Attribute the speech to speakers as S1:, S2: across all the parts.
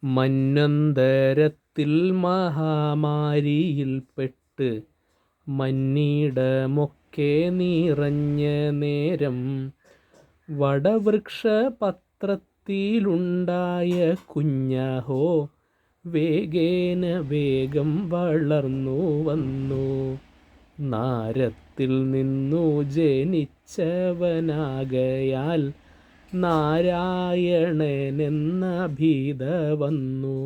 S1: മന്വന്തരത്തിൽ മഹാമാരിയിൽപ്പെട്ട് മന്നിടമൊക്കെ നിറഞ്ഞ നേരം വടവൃക്ഷപത്രത്തിലുണ്ടായ കുഞ്ഞഹോ വേഗം വളർന്നു വന്നു. നാരത്തിൽ നിന്നു ജനിച്ചവനാകയാൽ നാരായണനെന്ന ഭീത വന്നു.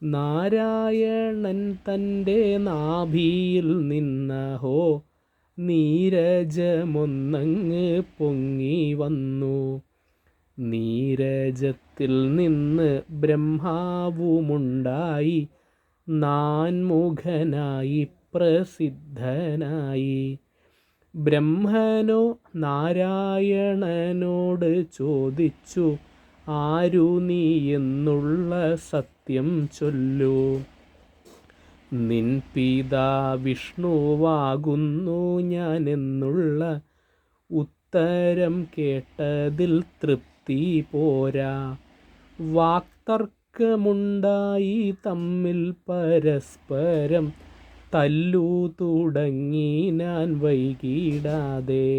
S1: നാരായണൻ തൻ്റെ നാഭിയിൽ നിന്നഹോ നീരജമൊന്നങ്ങ് പൊങ്ങി വന്നു. നീരജത്തിൽ നിന്ന് ബ്രഹ്മാവുമുണ്ടായി നാൻമുഖനായി പ്രസിദ്ധനായി. ബ്രഹ്മനോ നാരായണനോട് ചോദിച്ചു, ആരു നീ എന്നുള്ള സത്യം ചൊല്ലൂ. നിൻ പിതാ വിഷ്ണുവാകുന്നു ഞാൻ എന്നുള്ള ഉത്തരം കേട്ടതിൽ തൃപ്തി പോരാ. വാക്തർക്കമുണ്ടായി തമ്മിൽ പരസ്പരം തല്ലു തുടങ്ങിനാൻ വൈകിടാതെ.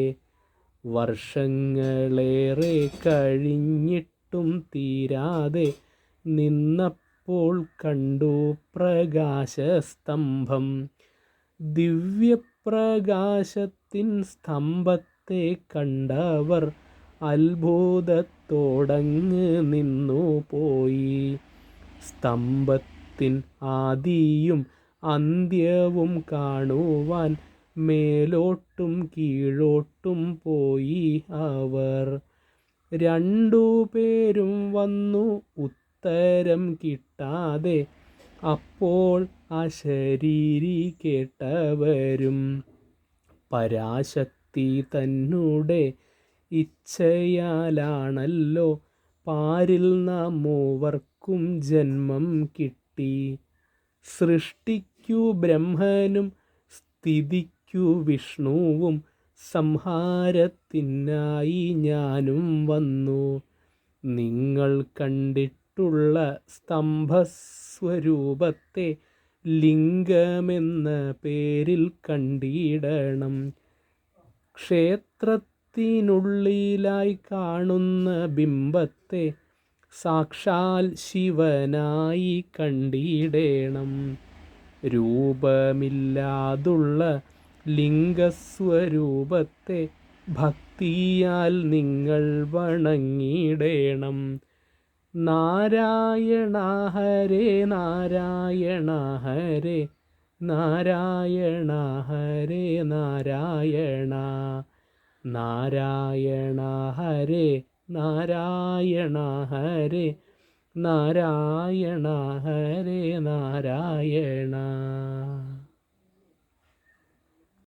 S1: വർഷങ്ങളേറെ കഴിഞ്ഞിട്ടും തീരാതെ നിന്നപ്പോൾ കണ്ടു പ്രകാശസ്തംഭം. ദിവ്യപ്രകാശത്തിൻ സ്തംഭത്തെ കണ്ടവർ അത്ഭുതത്തോടങ്ങ് നിന്നു പോയി. സ്തംഭത്തിൻ ആദിയും അന്ത്യവും കാണുവാൻ മേലോട്ടും കീഴോട്ടും പോയി അവർ. രണ്ടുപേരും വന്നു ഉത്തരം കിട്ടാതെ. അപ്പോൾ അശരീരി കേട്ടവരും, പരാശക്തി തന്നുടെ ഇച്ഛയാലാണല്ലോ പാരിൽ നാം മൂവർക്കും ജന്മം കിട്ടി. സൃഷ്ടിക്കു ബ്രഹ്മനും സ്ഥിതിക്കു വിഷ്ണുവും സംഹാരത്തിനായി ഞാനും വന്നു. നിങ്ങൾ കണ്ടിട്ടുള്ള സ്തംഭസ്വരൂപത്തെ ലിംഗമെന്ന പേരിൽ കണ്ടിടണം. ക്ഷേത്രത്തിനുള്ളിലായി കാണുന്ന ബിംബത്തെ സാക്ഷാൽ ശിവനായി കണ്ടിടേണം. രൂപമില്ലാതുള്ള ലിംഗസ്വരൂപത്തെ ഭക്തിയാൽ നിങ്ങൾ വണങ്ങിടേണം. നാരായണ ഹരേ നാരായണ ഹരേ നാരായണ ഹരേ നാരായണ നാരായണ ഹരേ നാരായണ ഹരേ നാരായണ ഹരേ നാരായണ.